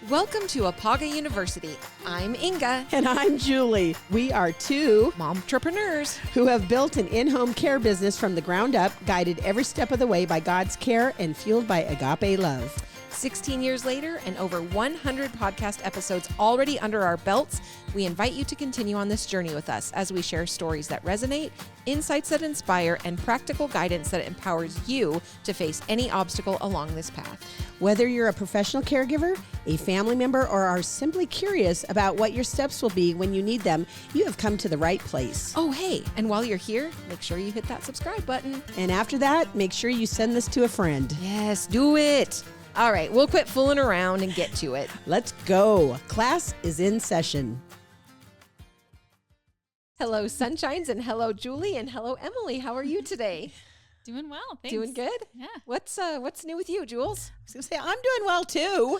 Welcome to Apaga University. I'm Inga. And I'm Julie. We are two momtrepreneurs who have built an in-home care business from the ground up, guided every step of the way by God's care and fueled by agape love. 16 years later and over 100 podcast episodes already under our belts, we invite you to continue on this journey with us as we share stories that resonate, insights that inspire, and practical guidance that empowers you to face any obstacle along this path. Whether you're a professional caregiver, a family member, or are simply curious about what your steps will be when you need them, you have come to the right place. Oh, hey, and while you're here, make sure you hit that subscribe button. And after that, make sure you send this to a friend. Yes, do it. All right, we'll quit fooling around and get to it. Let's go. Class is in session. Hello, Sunshines, and hello, Julie, and hello, Emily. How are you today? Doing well, thanks. Doing good? Yeah. What's new with you, Jules? I was going to say, I'm doing well too.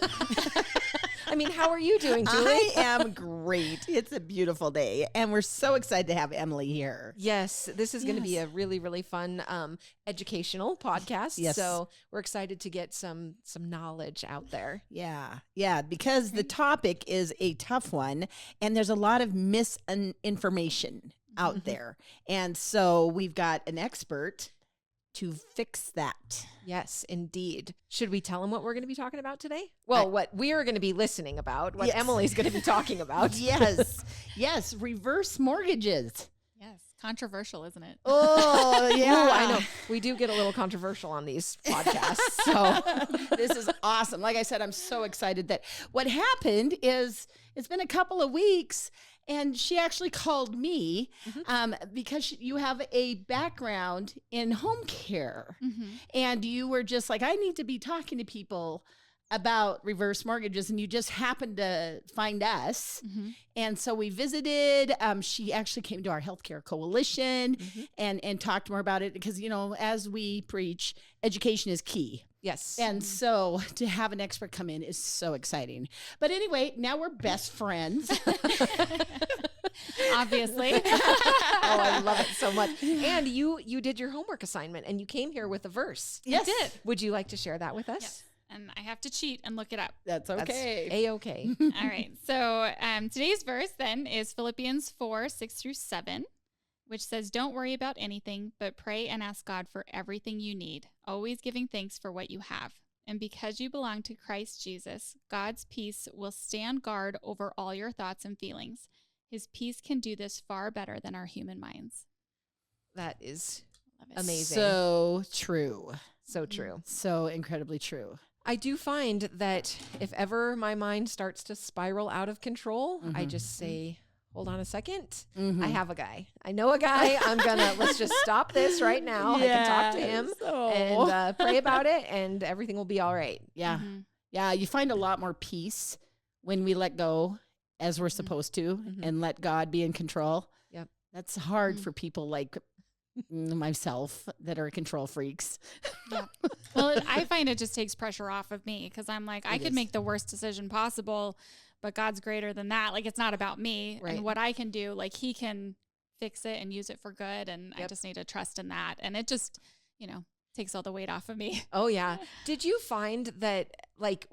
I mean, how are you doing, Julie? I am great. It's a beautiful day, and we're so excited to have Emily here. Yes, this is going to be a really, really fun educational podcast. Yes. So we're excited to get some knowledge out there. Yeah, because the topic is a tough one, and there's a lot of misinformation out there. And so we've got an expert to fix that. Yes, indeed. Should we tell them what we're going to be talking about today? Well, what we're going to be listening about, what Emily's going to be talking about. Yes, reverse mortgages. Yes, controversial, isn't it? Oh, yeah. Ooh, I know. We do get a little controversial on these podcasts. So this is awesome. Like I said, I'm so excited that what happened is it's been a couple of weeks and she actually called me because you have a background in home care. And you were just like, I need to be talking to people about reverse mortgages. And you just happened to find us. And so we visited. She actually came to our healthcare coalition and talked more about it because, you know, as we preach, education is key. yes. And so to have an expert come in is so exciting. But anyway, now we're best friends. Obviously. Oh, I love it so much. And you did your homework assignment and you came here with a verse. Yes. I did. Would you like to share that with us? Yes. And I have to cheat and look it up. That's okay. That's A-okay. All right. So today's verse then is Philippians 4:6-7, which says, "Don't worry about anything, but pray and ask God for everything you need, always giving thanks for what you have. And because you belong to Christ Jesus, God's peace will stand guard over all your thoughts and feelings. His peace can do this far better than our human minds." That is Love it. amazing. So true. So true. So incredibly true. I do find that if ever my mind starts to spiral out of control, I just say, hold on a second. I have a guy. I know a guy. Let's just stop this right now. I can talk to him and pray about it and everything will be all right. Yeah. Yeah. You find a lot more peace when we let go as we're supposed to and let God be in control. Yep. That's hard for people like myself that are control freaks. Yeah. Well, I find it just takes pressure off of me because I'm like, I could make the worst decision possible, but God's greater than that. Like, it's not about me and what I can do. Like, he can fix it and use it for good. And I just need to trust in that. And it just, takes all the weight off of me. Oh, yeah. Did you find that, like,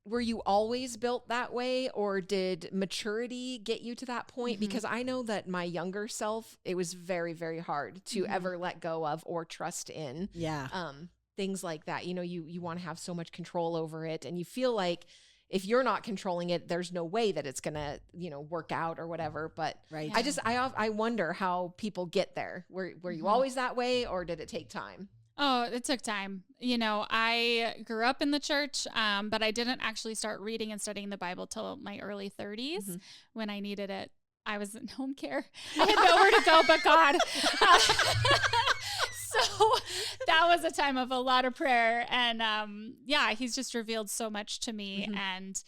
were you always built that way, or did maturity get you to that point? Because I know that my younger self, it was very, very hard to ever let go of or trust in. Yeah. Things like that. You want to have so much control over it, and you feel like if you're not controlling it, there's no way that it's going to, work out or whatever. But I wonder how people get there. Were you always that way, or did it take time? Oh, it took time. I grew up in the church, but I didn't actually start reading and studying the Bible till my early 30s when I needed it. I was in home care. I had nowhere to go but God. So that was a time of a lot of prayer. And he's just revealed so much to me. And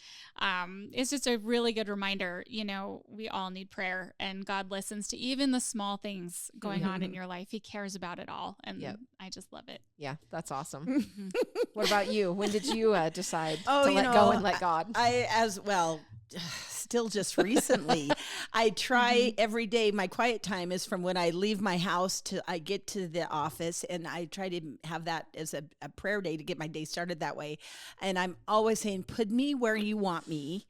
it's just a really good reminder, we all need prayer, and God listens to even the small things going on in your life. He cares about it all. And I just love it. Yeah, that's awesome. What about you? When did you decide to you let go and let God? I, as well, still just recently. I try every day. My quiet time is from when I leave my house to I get to the office, and I try to have that as a prayer day to get my day started that way. And I'm always saying, put me where you want me.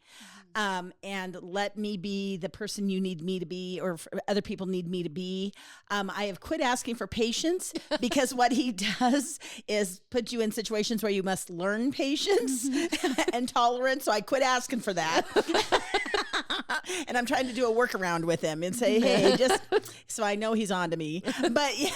And let me be the person you need me to be, or other people need me to be. I have quit asking for patience, because what he does is put you in situations where you must learn patience and tolerance. So I quit asking for that. And I'm trying to do a workaround with him and say, hey, just so I know he's on to me. But yeah,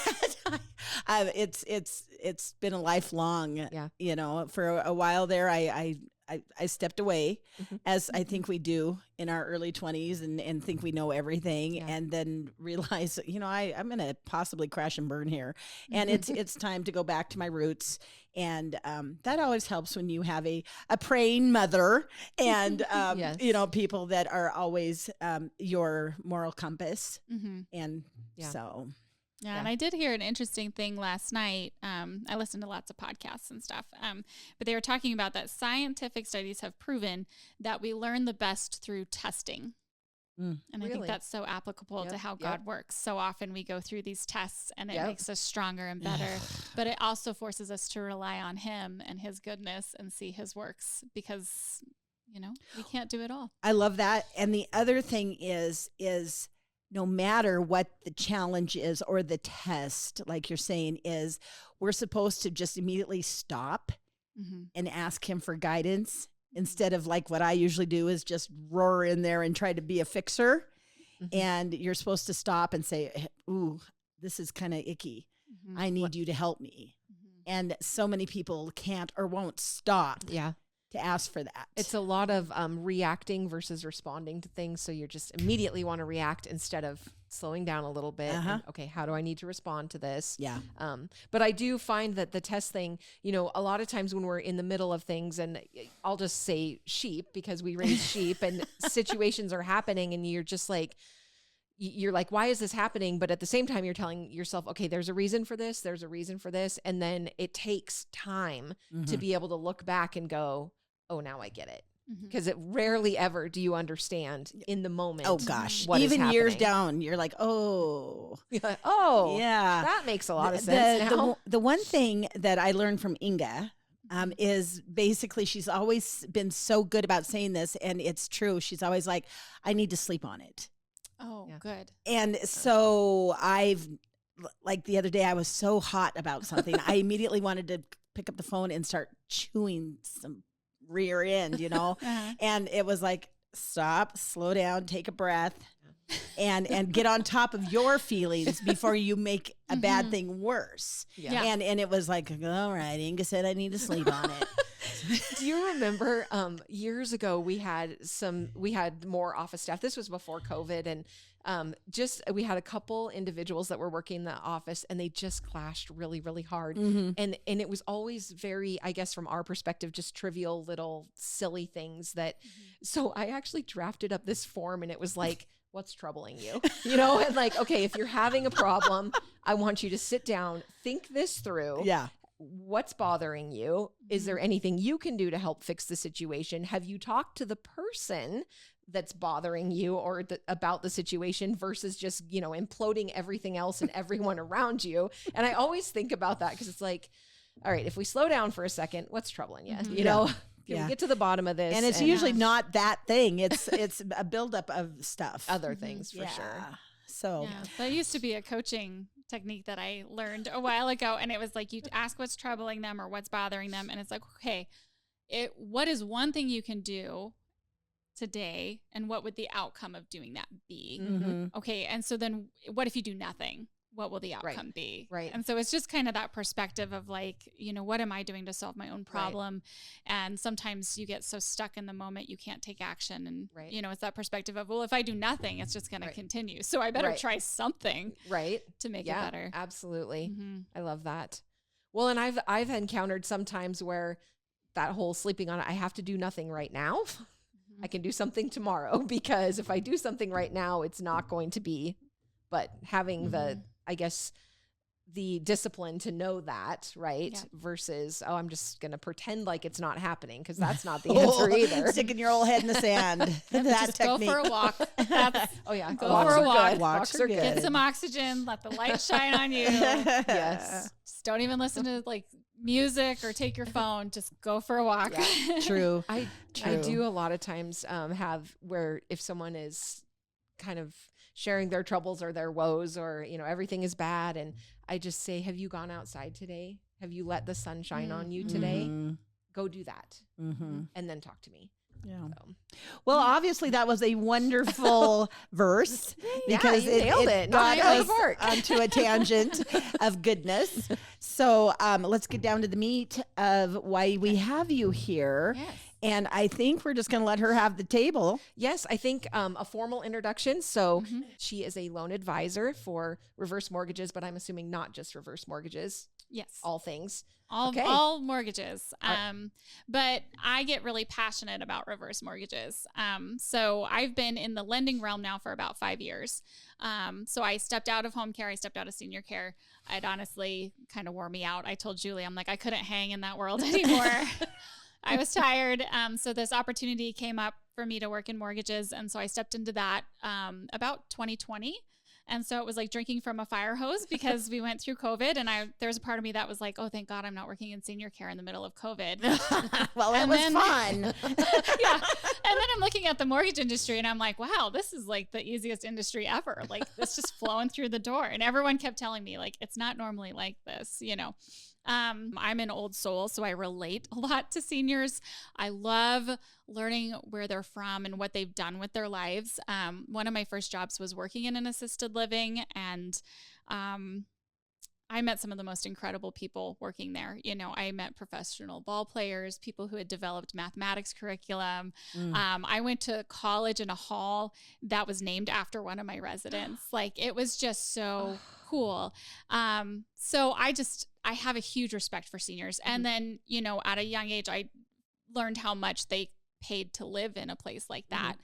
it's been a lifelong, you know, for a while there, I stepped away, as I think we do in our early 20s, and think we know everything, and then realize, you know, I'm going to possibly crash and burn here. And it's time to go back to my roots. And that always helps when you have a praying mother and, you know, people that are always your moral compass. And so... Yeah, and I did hear an interesting thing last night. I listened to lots of podcasts and stuff, but they were talking about that scientific studies have proven that we learn the best through testing. And I think that's so applicable to how God works. So often we go through these tests, and it makes us stronger and better, but it also forces us to rely on him and his goodness and see his works, because, you know, we can't do it all. I love that. And the other thing is no matter what the challenge is or the test, like you're saying, is we're supposed to just immediately stop and ask him for guidance, instead of like what I usually do is just roar in there and try to be a fixer. And you're supposed to stop and say, ooh, this is kind of icky. I need you to help me. And so many people can't or won't stop. To ask for that. It's a lot of reacting versus responding to things. So you just immediately want to react instead of slowing down a little bit. And, okay, how do I need to respond to this? But I do find that the test thing, you know, a lot of times when we're in the middle of things, and I'll just say sheep because we raise sheep, and situations are happening, and you're just like, why is this happening? But at the same time, you're telling yourself, okay, there's a reason for this. There's a reason for this. And then it takes time to be able to look back and go, oh, now I get it. Because it rarely ever do you understand in the moment. Oh gosh, what even is years down, you're like, oh, yeah, that makes a lot of sense. The one thing that I learned from INGA is basically, she's always been so good about saying this, and it's true. She's always like, I need to sleep on it. Oh, good. And so like the other day, I was so hot about something. I immediately wanted to pick up the phone and start chewing some rear end, you know, and it was like, stop, slow down, take a breath, and get on top of your feelings before you make a bad thing worse. And it was like, all right, Inga said I need to sleep on it. Do you remember years ago we had more office staff? This was before COVID, and we had a couple individuals that were working in the office, and they just clashed really, really hard. And it was always very, I guess from our perspective, just trivial little silly things that, so I actually drafted up this form, and it was like, what's troubling you? You know, and like, okay, if you're having a problem, I want you to sit down, think this through. What's bothering you? Is there anything you can do to help fix the situation? Have you talked to the person that's bothering you or about the situation versus just, you know, imploding everything else and everyone around you? And I always think about that, because it's like, all right, if we slow down for a second, what's troubling you? You know, can we get to the bottom of this? And it's usually not that thing. It's a buildup of stuff. Other things for sure. So that used to be a coaching technique that I learned a while ago. And it was like, you ask what's troubling them or what's bothering them. And it's like, okay, what is one thing you can do today? And what would the outcome of doing that be? Okay. And so then what if you do nothing? What will the outcome be? Right. And so it's just kind of that perspective of like, you know, what am I doing to solve my own problem? And sometimes you get so stuck in the moment, you can't take action. And, you know, it's that perspective of, well, if I do nothing, it's just going to continue. So I better try something to make it better. Absolutely. I love that. Well, and I've encountered sometimes where that whole sleeping on it, I have to do nothing right now. I can do something tomorrow, because if I do something right now, it's not going to be, but having I guess the discipline to know that, right? Yeah. Versus, oh, I'm just going to pretend like it's not happening, because that's not the answer either. Sticking your old head in the sand. That Just technique. go for a walk. That's, Oh yeah, Go walks for a are walk. good. Walks are good. get some oxygen, let the light shine on you. Yes. Just don't even listen to like music or take your phone. Just go for a walk. Yeah. True. I True. do a lot of times have where if someone is kind of sharing their troubles or their woes, or everything is bad, and I just say, have you gone outside today? Have you let the sun shine on you today? Mhm. Go do that, Mhm. and then talk to me. Yeah. So. Well, obviously that was a wonderful verse, because you nailed it. Knocked got it out of us the park. onto a tangent of goodness. So let's get down to the meat of why we have you here. Yes. And I think we're just going to let her have the table. Yes, I think a formal introduction. So she is a loan advisor for reverse mortgages, but I'm assuming not just reverse mortgages, Yes. all things. All mortgages. But I get really passionate about reverse mortgages. So I've been in the lending realm now for about 5 years. So I stepped out of home care. I stepped out of senior care. It honestly kind of wore me out. I told Julie, I'm like, I couldn't hang in that world anymore. I was tired. So this opportunity came up for me to work in mortgages. And so I stepped into that about 2020. And so it was like drinking from a fire hose, because we went through COVID, and there was a part of me that was like, oh, thank God I'm not working in senior care in the middle of COVID. Well, it was fun. Yeah. And then I'm looking at the mortgage industry, and I'm like, wow, this is like the easiest industry ever. Like, it's just flowing through the door. And everyone kept telling me, like, it's not normally like this, I'm an old soul, so I relate a lot to seniors. I love learning where they're from and what they've done with their lives. One of my first jobs was working in an assisted living, and I met some of the most incredible people working there. I met professional ball players, people who had developed mathematics curriculum. I went to college in a hall that was named after one of my residents. Like, it was just so cool. So I have a huge respect for seniors. And then, at a young age, I learned how much they paid to live in a place like that.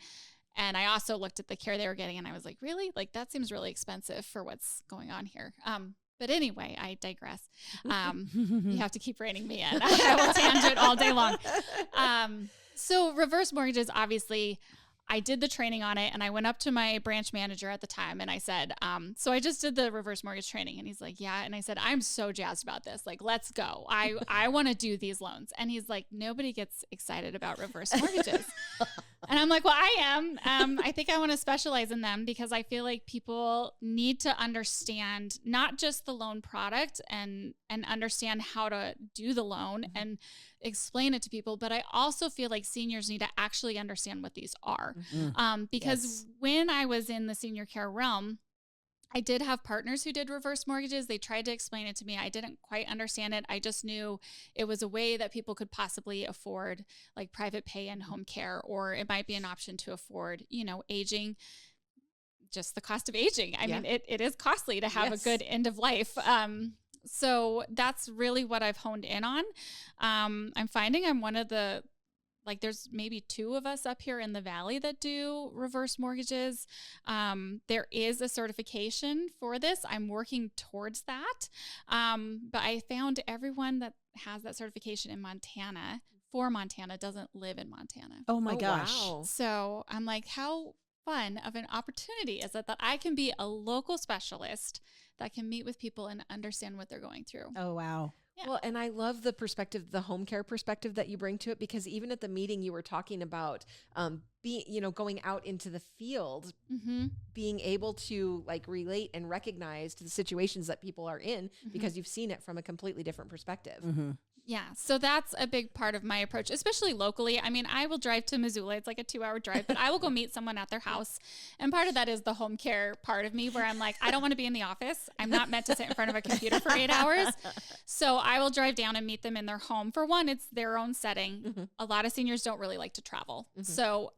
And I also looked at the care they were getting, and I was like, really? Like, that seems really expensive for what's going on here. But anyway, I digress. You have to keep reining me in. I will tangent all day long. So reverse mortgages, obviously, I did the training on it, and I went up to my branch manager at the time, and I said, so I just did the reverse mortgage training. And he's like, yeah. And I said, I'm so jazzed about this. Like, let's go. I want to do these loans. And he's like, nobody gets excited about reverse mortgages. And I'm like, well, I am. I think I want to specialize in them, because I feel like people need to understand not just the loan product and understand how to do the loan and explain it to people, but I also feel like seniors need to actually understand what these are. Because when I was in the senior care realm, I did have partners who did reverse mortgages. They tried to explain it to me. I didn't quite understand it. I just knew it was a way that people could possibly afford like private pay and home care, or it might be an option to afford, aging, just the cost of aging. I mean, it is costly to have a good end of life. So that's really what I've honed in on. I'm finding I'm one of the, there's maybe 2 of us up here in the Valley that do reverse mortgages. There is a certification for this. I'm working towards that. But I found everyone that has that certification in Montana doesn't live in Montana. Oh my gosh. Wow. So I'm like, how fun of an opportunity is it that I can be a local specialist that can meet with people and understand what they're going through. Oh, wow. Yeah. Well, and I love the perspective, the home care perspective that you bring to it, because even at the meeting you were talking about going out into the field, being able to relate and recognize to the situations that people are in, because you've seen it from a completely different perspective. Yeah. So that's a big part of my approach, especially locally. I mean, I will drive to Missoula. It's like a 2-hour drive, but I will go meet someone at their house. And part of that is the home care part of me, where I'm like, I don't want to be in the office. I'm not meant to sit in front of a computer for 8 hours. So I will drive down and meet them in their home. For one, it's their own setting. A lot of seniors don't really like to travel. So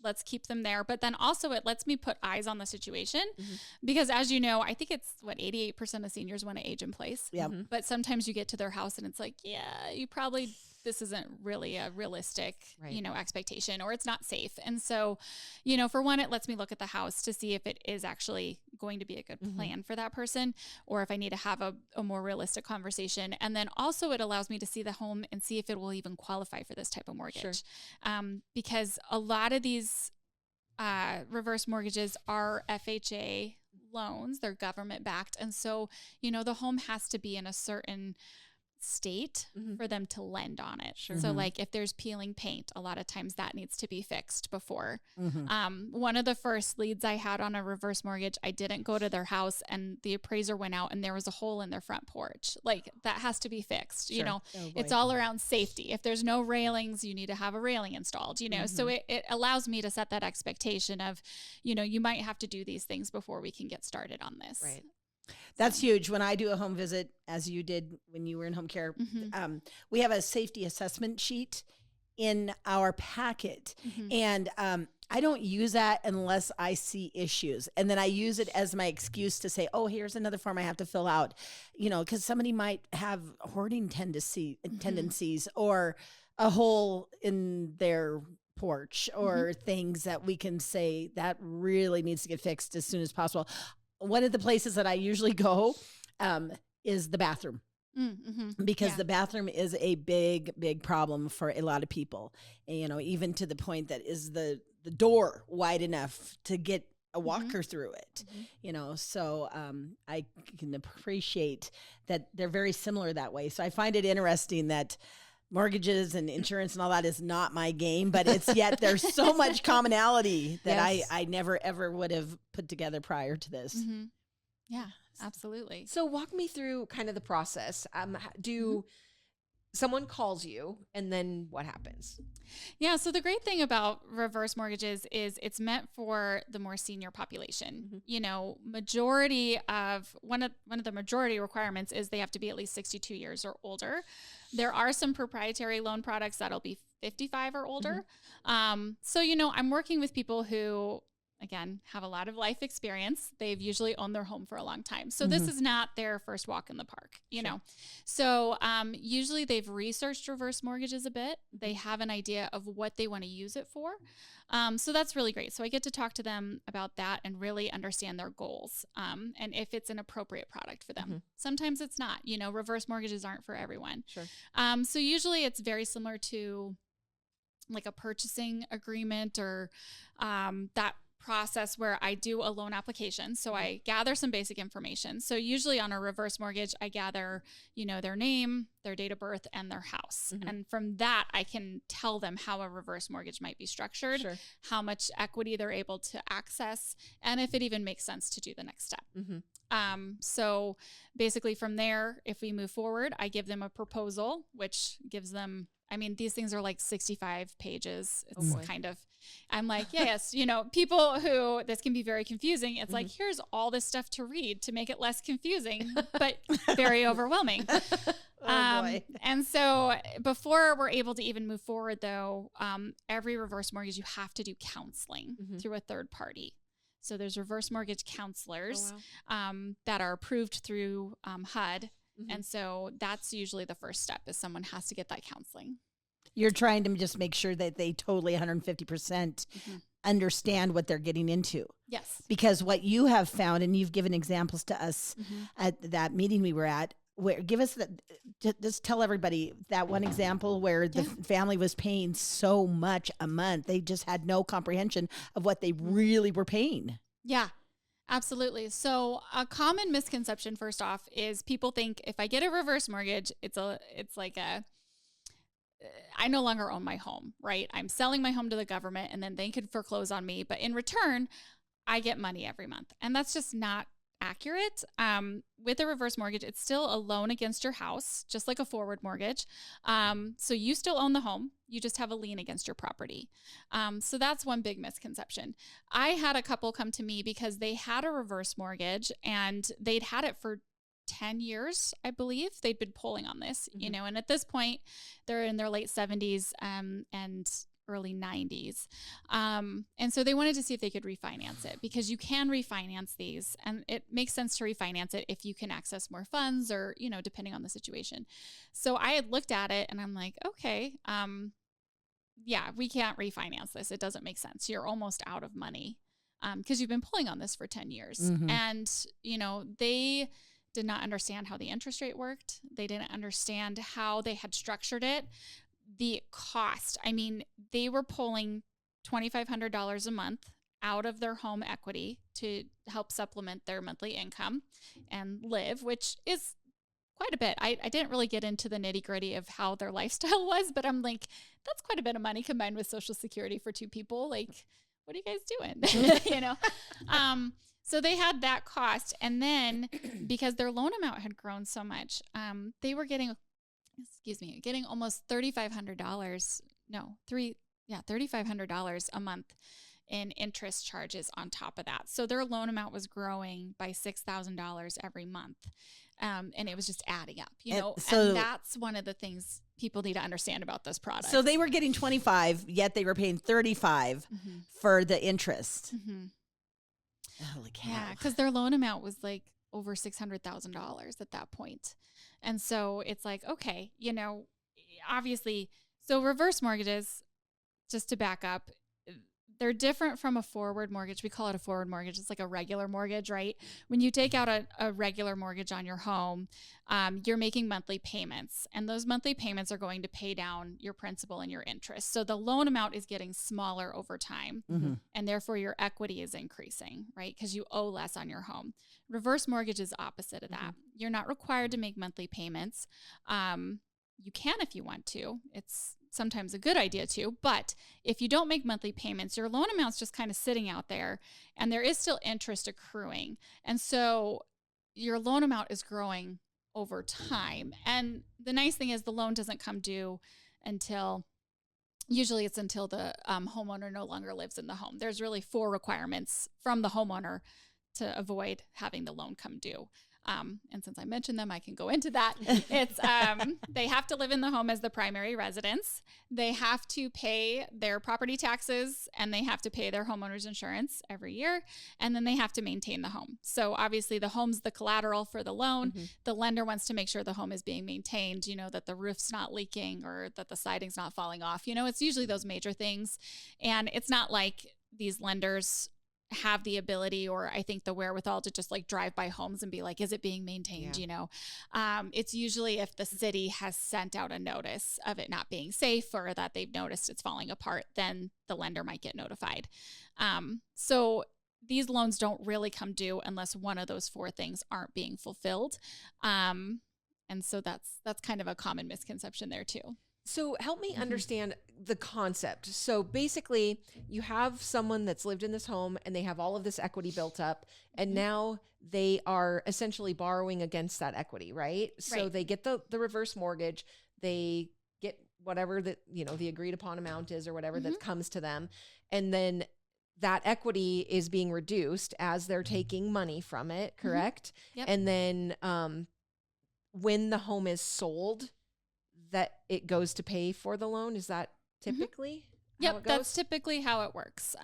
let's keep them there. But then also it lets me put eyes on the situation, because as you know, I think it's 88% of seniors want to age in place. Yeah. But sometimes you get to their house and it's like, yeah, you probably this isn't really a realistic, Right. you know, expectation, or it's not safe. And so, for one, it lets me look at the house to see if it is actually going to be a good plan for that person, or if I need to have a more realistic conversation. And then also it allows me to see the home and see if it will even qualify for this type of mortgage. Because a lot of these reverse mortgages are FHA loans, they're government backed. And so, the home has to be in a certain state for them to lend on it. So like if there's peeling paint, a lot of times that needs to be fixed before. One of the first leads I had on a reverse mortgage, I didn't go to their house, and the appraiser went out and there was a hole in their front porch. Like that has to be fixed. It's all around safety. If there's no railings, you need to have a railing installed, so it allows me to set that expectation of, you might have to do these things before we can get started on this. Right. That's huge. When I do a home visit, as you did when you were in home care, we have a safety assessment sheet in our packet. And I don't use that unless I see issues. And then I use it as my excuse to say, oh, here's another form I have to fill out, because somebody might have hoarding tendencies or a hole in their porch or things that we can say that really needs to get fixed as soon as possible. One of the places that I usually go is the bathroom, because the bathroom is a big, big problem for a lot of people. And, even to the point that is the door wide enough to get a walker through it, so I can appreciate that they're very similar that way. So I find it interesting that mortgages and insurance and all that is not my game, but there's so much commonality that I never ever would have put together prior to this. Yeah, absolutely. So walk me through kind of the process. Do someone calls you and then what happens? Yeah. So the great thing about reverse mortgages is it's meant for the more senior population. Majority of one of the majority requirements is they have to be at least 62 years or older. There are some proprietary loan products that'll be 55 or older. So, I'm working with people who, again, have a lot of life experience. They've usually owned their home for a long time. So this is not their first walk in the park, know. So usually they've researched reverse mortgages a bit. They have an idea of what they want to use it for. So that's really great. So I get to talk to them about that and really understand their goals and if it's an appropriate product for them. Sometimes it's not. Reverse mortgages aren't for everyone. So usually it's very similar to like a purchasing agreement or that process where I do a loan application. So I gather some basic information. So usually on a reverse mortgage, I gather, their name, their date of birth, and their house. And from that, I can tell them how a reverse mortgage might be structured, how much equity they're able to access, and if it even makes sense to do the next step. So basically from there, if we move forward, I give them a proposal, which gives them, these things are like 65 pages. It's kind of, I'm like, yes, people who, this can be very confusing. It's like, here's all this stuff to read to make it less confusing, but very overwhelming. And so before we're able to even move forward though, every reverse mortgage, you have to do counseling through a third party. So there's reverse mortgage counselors that are approved through HUD. And so that's usually the first step is someone has to get that counseling. You're trying to just make sure that they totally 150% understand what they're getting into. Yes. Because what you have found, and you've given examples to us at that meeting we were at, where give us just tell everybody that one example where the family was paying so much a month. They just had no comprehension of what they really were paying. Yeah. Absolutely. So a common misconception, first off, is people think if I get a reverse mortgage, it's like I no longer own my home, right? I'm selling my home to the government and then they could foreclose on me. But in return, I get money every month. And that's just not accurate. With a reverse mortgage, it's still a loan against your house, just like a forward mortgage. So you still own the home. You just have a lien against your property. So that's one big misconception. I had a couple come to me because they had a reverse mortgage and they'd had it for 10 years, I believe. They'd been pulling on this, and at this point, they're in their late 70s and early 90s. And so they wanted to see if they could refinance it, because you can refinance these, and it makes sense to refinance it if you can access more funds or, depending on the situation. So I had looked at it and I'm like, okay, yeah, we can't refinance this. It doesn't make sense. You're almost out of money because you've been pulling on this for 10 years. Mm-hmm. And, they did not understand how the interest rate worked. They didn't understand how they had structured it. The cost, they were pulling $2,500 a month out of their home equity to help supplement their monthly income and live, which is quite a bit. I didn't really get into the nitty gritty of how their lifestyle was, but I'm like, that's quite a bit of money combined with Social Security for two people. Like, what are you guys doing? So they had that cost. And then because their loan amount had grown so much, they were getting almost $3,500. No, $3,500 a month in interest charges on top of that. So their loan amount was growing by $6,000 every month. And it was just adding up, and that's one of the things people need to understand about this product. So they were getting 25, yet they were paying 35 for the interest. Mm-hmm. Holy cow. Yeah, because their loan amount was like over $600,000 at that point. And so it's like, okay, obviously, so reverse mortgages, just to back up, they're different from a forward mortgage. We call it a forward mortgage. It's like a regular mortgage, right? When you take out a regular mortgage on your home, you're making monthly payments, and those monthly payments are going to pay down your principal and your interest. So the loan amount is getting smaller over time, and therefore your equity is increasing, right? Because you owe less on your home. Reverse mortgage is opposite of that. You're not required to make monthly payments. You can if you want to. It's sometimes a good idea to, but if you don't make monthly payments, your loan amount's just kind of sitting out there, and there is still interest accruing. And so your loan amount is growing over time. And the nice thing is the loan doesn't come due until the homeowner no longer lives in the home. There's really 4 requirements from the homeowner to avoid having the loan come due. And since I mentioned them, I can go into that. It's they have to live in the home as the primary residence. They have to pay their property taxes, and they have to pay their homeowner's insurance every year. And then they have to maintain the home. So obviously the home's the collateral for the loan. The lender wants to make sure the home is being maintained, that the roof's not leaking or that the siding's not falling off. It's usually those major things. And it's not like these lenders have the ability, or I think the wherewithal, to just like drive by homes and be like, is it being maintained? It's usually if the city has sent out a notice of it not being safe, or that they've noticed it's falling apart, then the lender might get notified. So these loans don't really come due unless one of those 4 things aren't being fulfilled. And so that's kind of a common misconception there too. So help me understand the concept. So basically, you have someone that's lived in this home and they have all of this equity built up, and now they are essentially borrowing against that equity, right? So they get the reverse mortgage, they get whatever that, the agreed upon amount is, or whatever that comes to them. And then that equity is being reduced as they're taking money from it, correct? Yep. And then when the home is sold, that it goes to pay for the loan. Is that typically how it goes? That's typically how it works.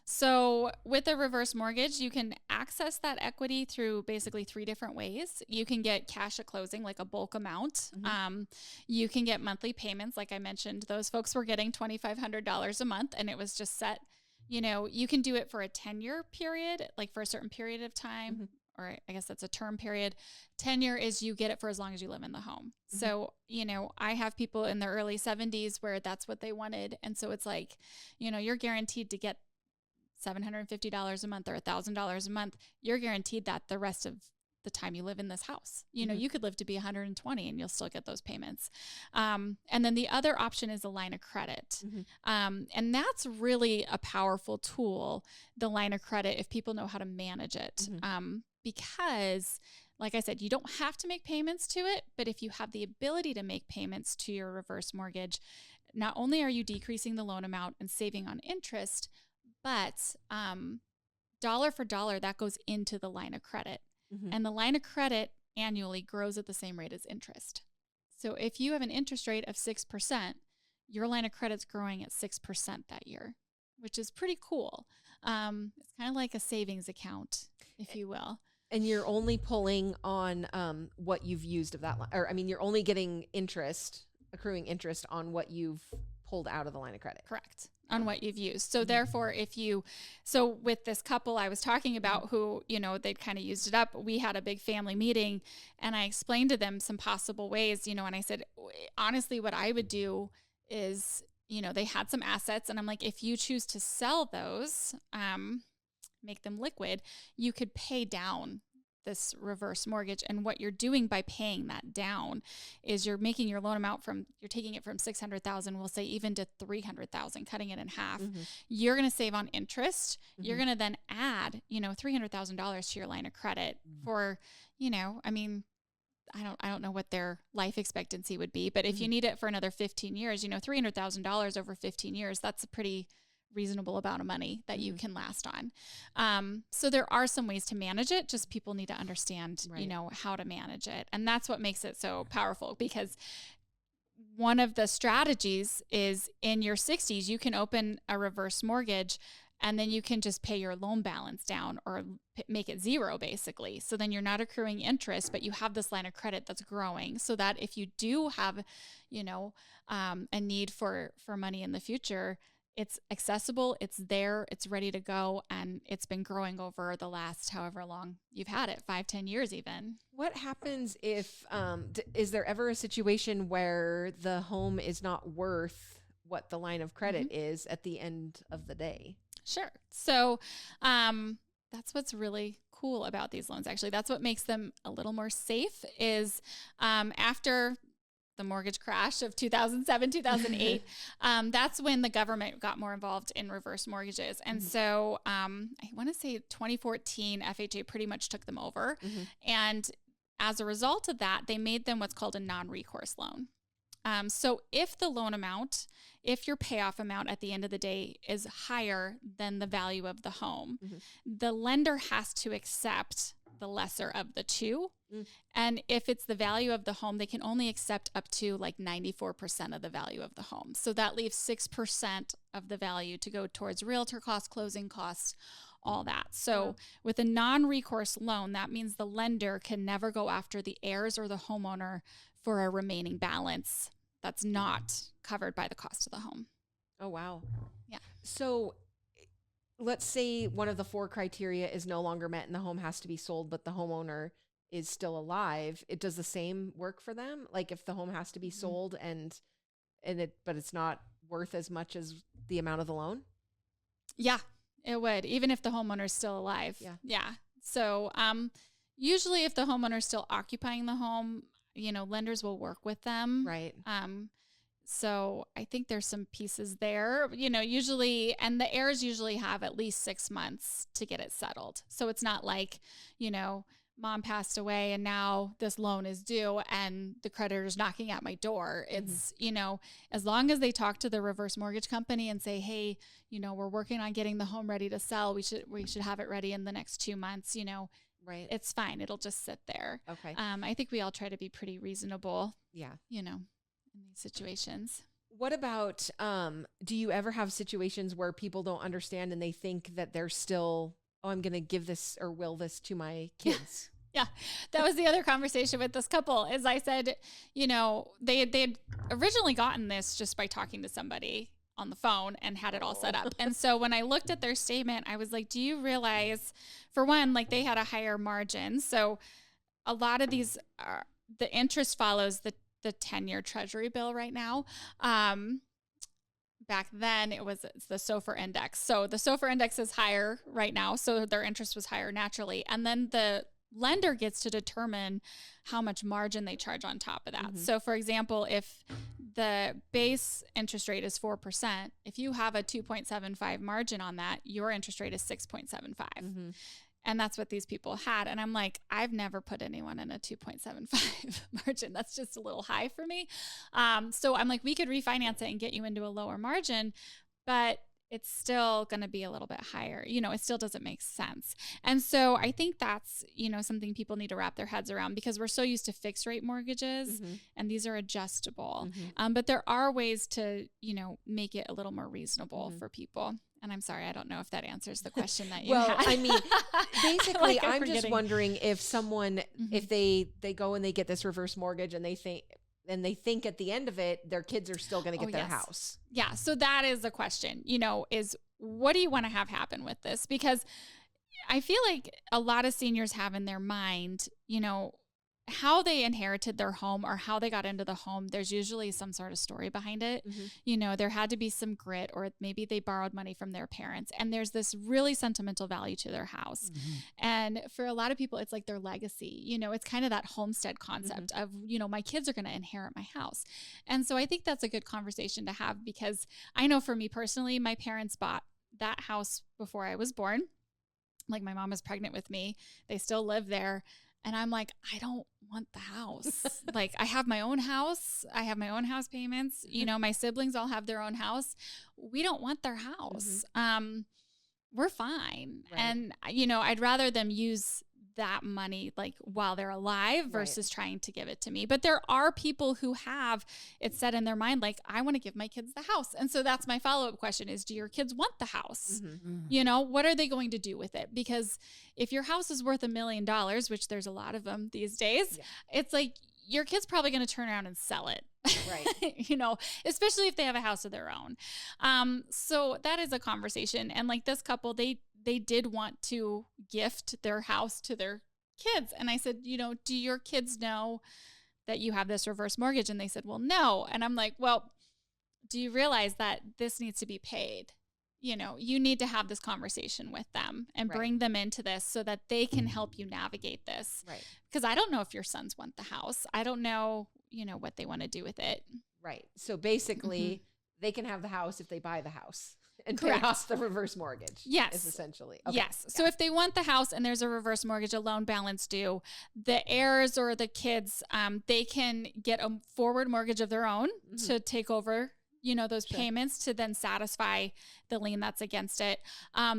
So with a reverse mortgage, you can access that equity through basically 3 different ways. You can get cash at closing, like a bulk amount. You can get monthly payments. Like I mentioned, those folks were getting $2,500 a month, and it was just set. You can do it for a 10-year period, like for a certain period of time. Or I guess that's a term period. Tenure is you get it for as long as you live in the home. So, I have people in their early 70s where that's what they wanted. And so it's like, you're guaranteed to get $750 a month or $1,000 a month. You're guaranteed that the rest of the time you live in this house. You could live to be 120 and you'll still get those payments. And then the other option is a line of credit. And that's really a powerful tool, the line of credit, if people know how to manage it. Because, like I said, you don't have to make payments to it, but if you have the ability to make payments to your reverse mortgage, not only are you decreasing the loan amount and saving on interest, but dollar for dollar, that goes into the line of credit. And the line of credit annually grows at the same rate as interest. So if you have an interest rate of 6%, your line of credit's growing at 6% that year, which is pretty cool. It's kind of like a savings account, if you will. And you're only pulling on what you've used of that line, or I mean, you're only getting accruing interest on what you've pulled out of the line of credit. Correct. On what you've used. So therefore, so with this couple I was talking about who, they'd kind of used it up, we had a big family meeting and I explained to them some possible ways, and I said, honestly, what I would do is, they had some assets and I'm like, if you choose to sell those, make them liquid, you could pay down this reverse mortgage. And what you're doing by paying that down is you're making your loan amount you're taking it from 600,000, we'll say even to 300,000, cutting it in half. You're going to save on interest. You're going to then add, $300,000 to your line of credit for, I mean, I don't know what their life expectancy would be, but if you need it for another 15 years, $300,000 over 15 years, that's a pretty reasonable amount of money that you can last on. So there are some ways to manage it. Just people need to understand, how to manage it. And that's what makes it so powerful, because one of the strategies is in your 60s, you can open a reverse mortgage and then you can just pay your loan balance down or make it zero, basically. So then you're not accruing interest, but you have this line of credit that's growing, so that if you do have, a need for money in the future, it's accessible, it's there, it's ready to go, and it's been growing over the last however long you've had it, 5-10 years even. What happens if, is there ever a situation where the home is not worth what the line of credit is at the end of the day? Sure. So that's what's really cool about these loans, actually. That's what makes them a little more safe is after the mortgage crash of 2007, 2008, that's when the government got more involved in reverse mortgages. And so I want to say 2014, FHA pretty much took them over. And as a result of that, they made them what's called a non-recourse loan. So if the loan amount, if your payoff amount at the end of the day is higher than the value of the home, the lender has to accept the lesser of the two. And if it's the value of the home, they can only accept up to like 94% of the value of the home. So that leaves 6% of the value to go towards realtor costs, closing costs, all that. So with a non-recourse loan, that means the lender can never go after the heirs or the homeowner for a remaining balance that's not covered by the cost of the home. Oh, wow. Yeah. So let's say one of the 4 criteria is no longer met and the home has to be sold, but the homeowner is still alive. It does the same work for them? Like if the home has to be sold but it's not worth as much as the amount of the loan? Yeah, it would, even if the homeowner is still alive. Yeah. So usually if the homeowner is still occupying the home, lenders will work with them. Right. So I think there's some pieces there, usually, and the heirs usually have at least 6 months to get it settled. So it's not like, mom passed away and now this loan is due and the creditor's knocking at my door. It's, as long as they talk to the reverse mortgage company and say, hey, we're working on getting the home ready to sell. We should have it ready in the next 2 months, right. It's fine. It'll just sit there. Okay. I think we all try to be pretty reasonable. Yeah. In these situations. What about, do you ever have situations where people don't understand and they think that they're still, I'm going to give this or will this to my kids? Yeah. That was the other conversation with this couple is I said, they'd originally gotten this just by talking to somebody on the phone and had it all set up. And so when I looked at their statement, I was like, do you realize, for one, like they had a higher margin. So a lot of these, the interest follows the 10-year treasury bill right now. Back then it's the SOFR index. So the SOFR index is higher right now. So their interest was higher naturally. And then the lender gets to determine how much margin they charge on top of that. So for example, if the base interest rate is 4%, if you have a 2.75 margin on that, your interest rate is 6.75. And that's what these people had. And I'm like, I've never put anyone in a 2.75 margin. That's just a little high for me. So I'm like, we could refinance it and get you into a lower margin, but it's still going to be a little bit higher. It still doesn't make sense. And so I think that's, something people need to wrap their heads around, because we're so used to fixed rate mortgages and these are adjustable. But there are ways to, make it a little more reasonable for people. And I'm sorry, I don't know if that answers the question that you had. I mean, basically, I'm I'm just wondering if someone, if they go and they get this reverse mortgage and they think at the end of it, their kids are still going to get their house. Yeah. So that is the question, is what do you want to have happen with this? Because I feel like a lot of seniors have in their mind, how they inherited their home or how they got into the home. There's usually some sort of story behind it. There had to be some grit, or maybe they borrowed money from their parents. And there's this really sentimental value to their house. And for a lot of people, it's like their legacy. It's kind of that homestead concept of, my kids are going to inherit my house. And so I think that's a good conversation to have, because I know for me personally, my parents bought that house before I was born. Like, my mom was pregnant with me. They still live there. And I'm like, I don't want the house. Like, I have my own house. I have my own house payments. My siblings all have their own house. We don't want their house. We're fine. Right. And, I'd rather them use that money like while they're alive versus trying to give it to me. But there are people who have it set in their mind, like, I want to give my kids the house. And so that's my follow-up question is, do your kids want the house? What are they going to do with it? Because if your house is worth $1 million, which there's a lot of them these days, it's like, your kid's probably going to turn around and sell it. Right. Especially if they have a house of their own. So that is a conversation. And like this couple, they did want to gift their house to their kids. And I said, do your kids know that you have this reverse mortgage? And they said, well, no. And I'm like, well, do you realize that this needs to be paid? You need to have this conversation with them and bring them into this so that they can help you navigate this. Right. Because I don't know if your sons want the house. I don't know, what they want to do with it. Right. So basically they can have the house if they buy the house. And pay off the reverse mortgage. Yes. Is essentially. Okay. Yes. So if they want the house and there's a reverse mortgage, a loan balance due, the heirs or the kids, they can get a forward mortgage of their own to take over, those payments to then satisfy the lien that's against it.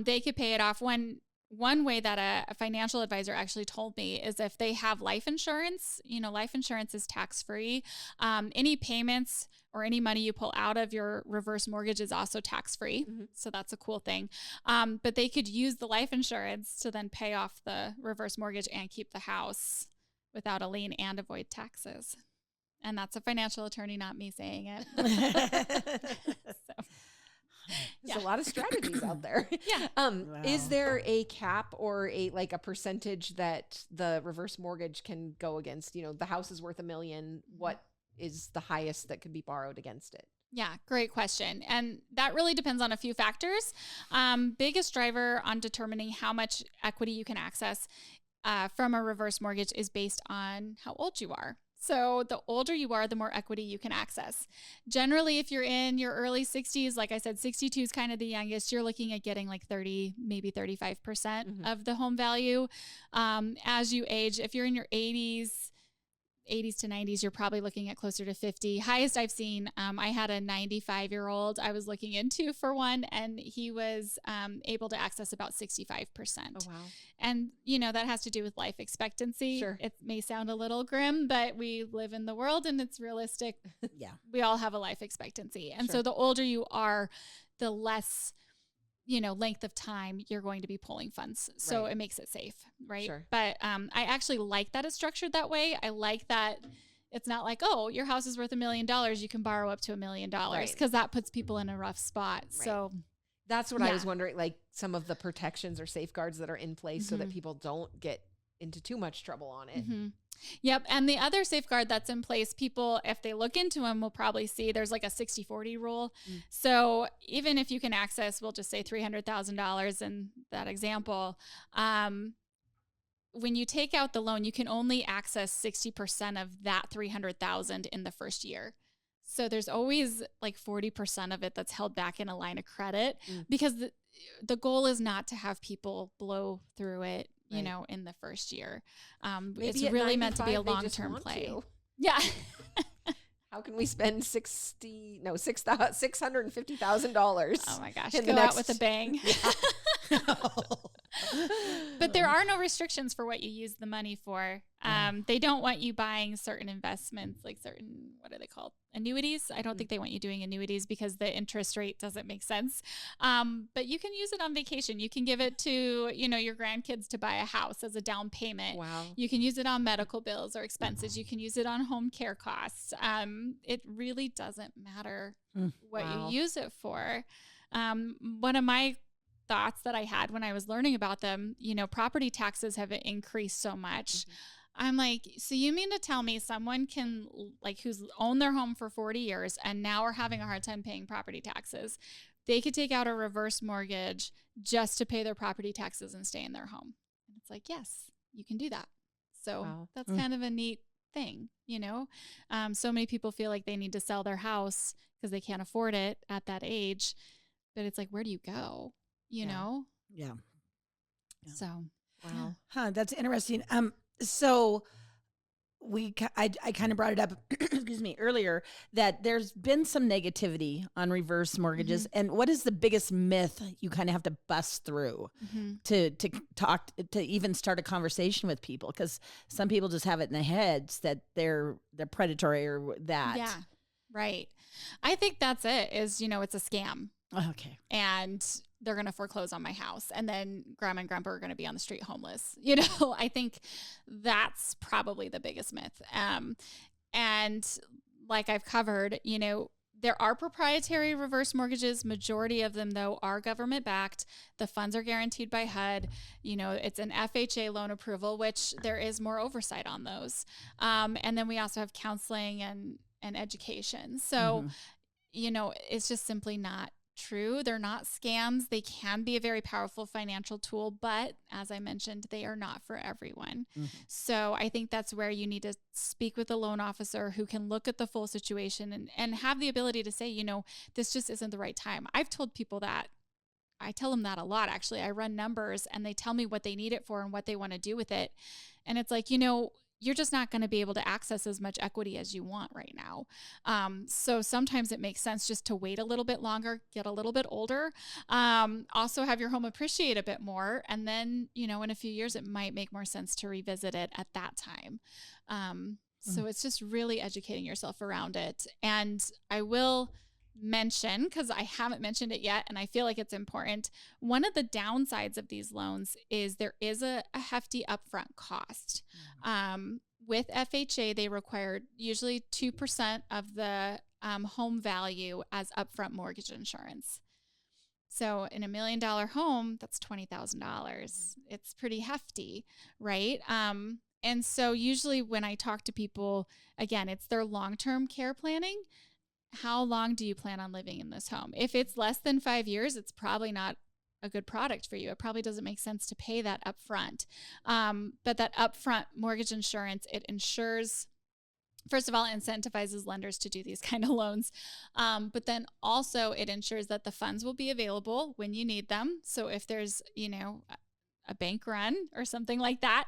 They could pay it off. One way that a financial advisor actually told me is if they have life insurance, life insurance is tax-free. Any payments or any money you pull out of your reverse mortgage is also tax-free. So that's a cool thing. But they could use the life insurance to then pay off the reverse mortgage and keep the house without a lien and avoid taxes. And that's a financial attorney, not me saying it. There's a lot of strategies out there. Is there a cap or a percentage that the reverse mortgage can go against? The house is worth $1 million. What is the highest that could be borrowed against it? Yeah, great question. And that really depends on a few factors. Biggest driver on determining how much equity you can access from a reverse mortgage is based on how old you are. So the older you are, the more equity you can access. Generally, if you're in your early 60s, like I said, 62 is kind of the youngest, you're looking at getting like 30, maybe 35% of the home value. As you age, if you're in your 80s to 90s, you're probably looking at closer to 50. Highest I've seen, I had a 95-year-old I was looking into for one, and he was able to access about 65%. Oh, wow. And, that has to do with life expectancy. Sure. It may sound a little grim, but we live in the world and it's realistic. Yeah. We all have a life expectancy. And so the older you are, the less length of time you're going to be pulling funds. So it makes it safe, right? Sure. But I actually like that it's structured that way. I like that it's not like, oh, your house is worth $1 million, you can borrow up to $1 million, because that puts people in a rough spot. Right. So that's what I was wondering, like some of the protections or safeguards that are in place so that people don't get into too much trouble on it. Yep. And the other safeguard that's in place, people, if they look into them, will probably see there's like a 60-40 rule. So even if you can access, we'll just say $300,000 in that example, when you take out the loan, you can only access 60% of that $300,000 in the first year. So there's always like 40% of it that's held back in a line of credit because the goal is not to have people blow through it, in the first year. It's really meant to be a long-term play. Yeah. How can we spend $650,000? Oh my gosh, in go the out next- with a bang. But there are no restrictions for what you use the money for. They don't want you buying certain investments, like certain, what are they called? Annuities. I don't think they want you doing annuities because the interest rate doesn't make sense. But you can use it on vacation. You can give it to, your grandkids to buy a house as a down payment. Wow. You can use it on medical bills or expenses. You can use it on home care costs. It really doesn't matter what Wow. you use it for. One of my thoughts that I had when I was learning about them, property taxes have increased so much. I'm like, so you mean to tell me someone can, like, who's owned their home for 40 years and now are having a hard time paying property taxes, they could take out a reverse mortgage just to pay their property taxes and stay in their home? And it's like, yes, you can do that. So Wow. that's kind of a neat thing, so many people feel like they need to sell their house because they can't afford it at that age. But it's like, where do you go? You know? Yeah. So, Wow. Huh, that's interesting. So I kind of brought it up, excuse me, earlier, that there's been some negativity on reverse mortgages. And what is the biggest myth you kind of have to bust through to talk, to even start a conversation with people? Because some people just have it in their heads that they're predatory or that. yeah, right. I think that's it, is, it's a scam. Okay. And they're going to foreclose on my house. And then grandma and grandpa are going to be on the street homeless. I think that's probably the biggest myth. And like I've covered, there are proprietary reverse mortgages. Majority of them, though, are government backed. The funds are guaranteed by HUD. It's an FHA loan approval, which there is more oversight on those. And then we also have counseling and education. So, it's just simply not true. They're not scams. They can be a very powerful financial tool, but as I mentioned, they are not for everyone. So I think that's where you need to speak with a loan officer who can look at the full situation and have the ability to say, this just isn't the right time. I've told people that. I tell them that a lot, actually. I run numbers and they tell me what they need it for and what they want to do with it. And it's like, you're just not going to be able to access as much equity as you want right now. So sometimes it makes sense just to wait a little bit longer, get a little bit older, also have your home appreciate a bit more. And then, in a few years, it might make more sense to revisit it at that time. So it's just really educating yourself around it. And I will mention, because I haven't mentioned it yet, and I feel like it's important, one of the downsides of these loans is there is a hefty upfront cost. With FHA, they require usually 2% of the home value as upfront mortgage insurance. So in $1 million home, that's $20,000. It's pretty hefty, right? And so usually when I talk to people, again, it's their long-term care planning. How long do you plan on living in this home? If it's less than 5 years, it's probably not a good product for you. It probably doesn't make sense to pay that upfront. But that upfront mortgage insurance, it ensures, first of all, incentivizes lenders to do these kind of loans. But then also it ensures that the funds will be available when you need them. So if there's, a bank run or something like that,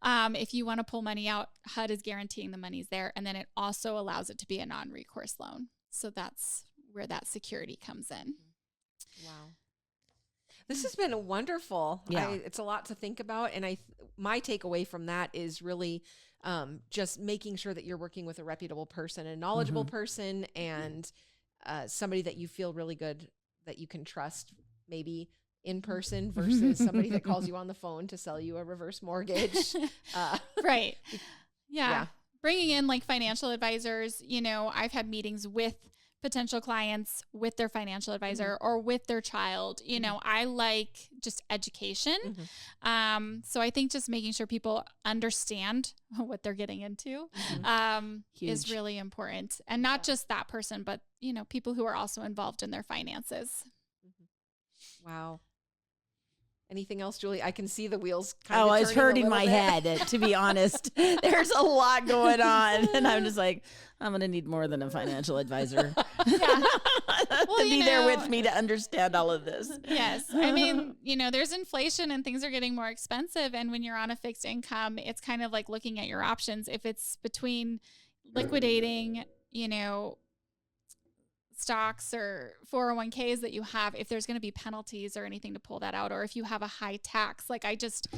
if you want to pull money out, HUD is guaranteeing the money's there. And then it also allows it to be a non-recourse loan. So that's where that security comes in. Wow. This has been wonderful. Yeah. It's a lot to think about. And my takeaway from that is really just making sure that you're working with a reputable person, a knowledgeable person, and somebody that you feel really good that you can trust, maybe in person versus somebody that calls you on the phone to sell you a reverse mortgage. Right. Yeah. Bringing in like financial advisors, I've had meetings with potential clients with their financial advisor or with their child. I like just education. So I think just making sure people understand what they're getting into is really important. And not just that person, but, people who are also involved in their finances. Wow. Anything else, Julie? I can see the wheels kind of turning. It's hurting my head, to be honest. There's a lot going on. And I'm just like, I'm going to need more than a financial advisor to be there with me to understand all of this. Yes. I mean, there's inflation and things are getting more expensive. And when you're on a fixed income, it's kind of like looking at your options. If it's between liquidating, stocks or 401ks that you have, if there's going to be penalties or anything to pull that out, or if you have a high tax. Like I just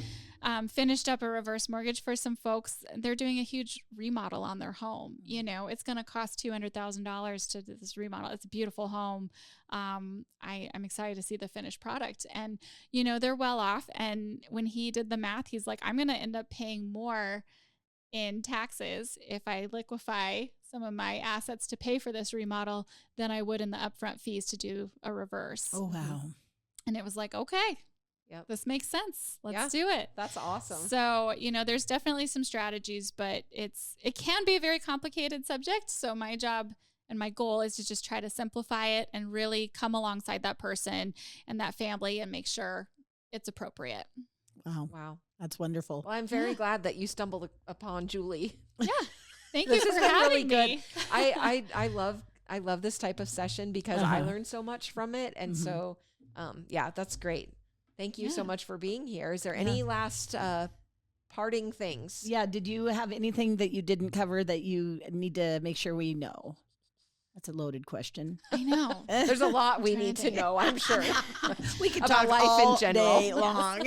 finished up a reverse mortgage for some folks. They're doing a huge remodel on their home. It's going to cost $200,000 to do this remodel. It's a beautiful home. I'm excited to see the finished product, and they're well off. And when he did the math, he's like, I'm going to end up paying more in taxes if I liquefy some of my assets to pay for this remodel than I would in the upfront fees to do a reverse. Oh, wow. And it was like, okay, this makes sense. Let's do it. That's awesome. So, there's definitely some strategies, but it can be a very complicated subject. So my job and my goal is to just try to simplify it and really come alongside that person and that family and make sure it's appropriate. Wow. That's wonderful. Well, I'm very glad that you stumbled upon Julie. Yeah. Thank you for having me. I love this type of session because I learned so much from it. And so, that's great. Thank you so much for being here. Is there any last parting things? Yeah. Did you have anything that you didn't cover that you need to make sure we know? That's a loaded question. I know. There's a lot we need to know, I'm sure. We could about talk life all in general. day long.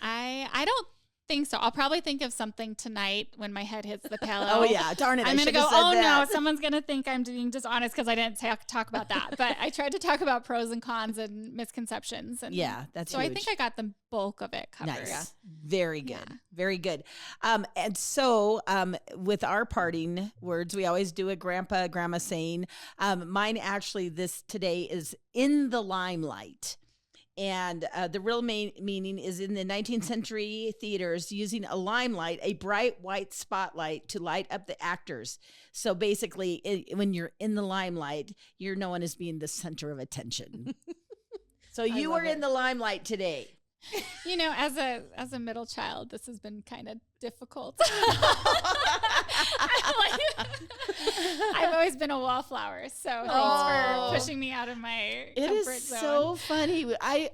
I don't think so. I'll probably think of something tonight when my head hits the pillow. Oh yeah, darn it! I'm gonna go. Oh no, someone's gonna think I'm being dishonest because I didn't talk about that. But I tried to talk about pros and cons and misconceptions. And that's so huge. I think I got the bulk of it covered. Nice, very good, very good. And so with our parting words, we always do a grandma saying. Mine actually today is in the limelight. And the real meaning is in the 19th century theaters using a limelight, a bright white spotlight to light up the actors. So basically, when you're in the limelight, you're known as being the center of attention. So you were in the limelight today. As a middle child, this has been kind of difficult. I've always been a wallflower, so thanks for pushing me out of my comfort zone. It is so funny. I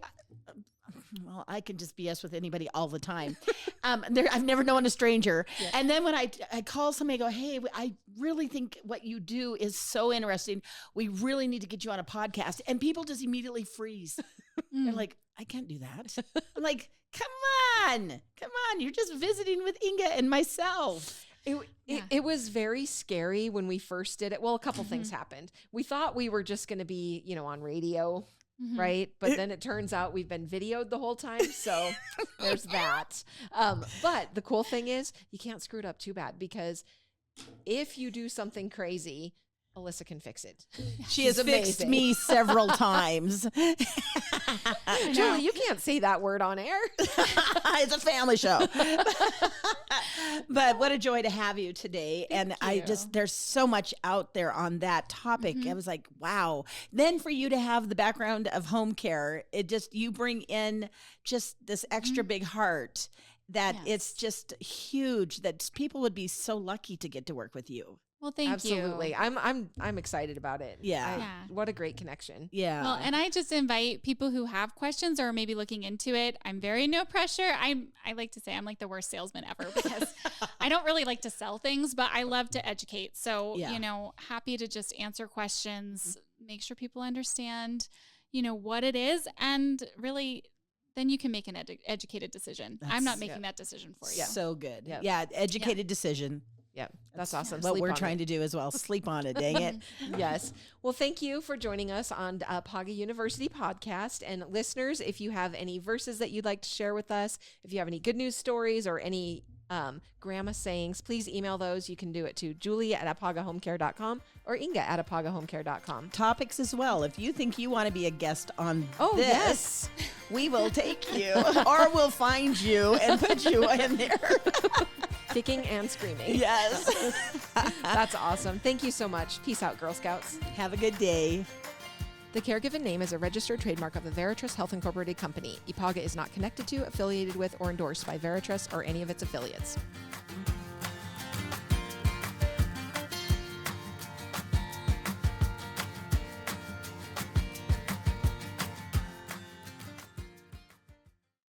can just BS with anybody all the time. I've never known a stranger. Yeah. And then when I call somebody, I go, hey, I really think what you do is so interesting. We really need to get you on a podcast. And people just immediately freeze. They're like, I can't do that. I'm like, come on. You're just visiting with Inga and myself. It was very scary when we first did it. Well, a couple things happened. We thought we were just going to be, on radio, right? But then it turns out we've been videoed the whole time. So there's that. But the cool thing is you can't screw it up too bad because if you do something crazy, Alyssa can fix it. She has fixed me several times. Julie, you can't say that word on air. It's a family show. But what a joy to have you today. Thank you. There's so much out there on that topic. I was like, wow. Then for you to have the background of home care, you bring in just this extra big heart that it's just huge that people would be so lucky to get to work with you. Well, thank you. Absolutely. I'm excited about it. Yeah. What a great connection. Yeah. Well, and I just invite people who have questions or maybe looking into it. I'm very no pressure. I like to say I'm like the worst salesman ever because I don't really like to sell things, but I love to educate. So, happy to just answer questions, make sure people understand, what it is, and really then you can make an educated decision. I'm not making that decision for you. So good. Yep. Yeah. Educated decision. Yeah, that's awesome. What we're trying to do as well. Sleep on it, dang it. Yes. Well, thank you for joining us on Paga University podcast. And listeners, if you have any verses that you'd like to share with us, if you have any good news stories or any grandma sayings, please email those. You can do it to julie@apagahomecare.com or inga@apagahomecare.com. Topics as well. If you think you want to be a guest on this, we will take you or we'll find you and put you in there. Kicking and screaming. Yes. That's awesome. Thank you so much. Peace out, Girl Scouts. Have a good day. The Caregiven name is a registered trademark of the Veritrust Health Incorporated Company. IPAGA is not connected to, affiliated with, or endorsed by Veritrust or any of its affiliates.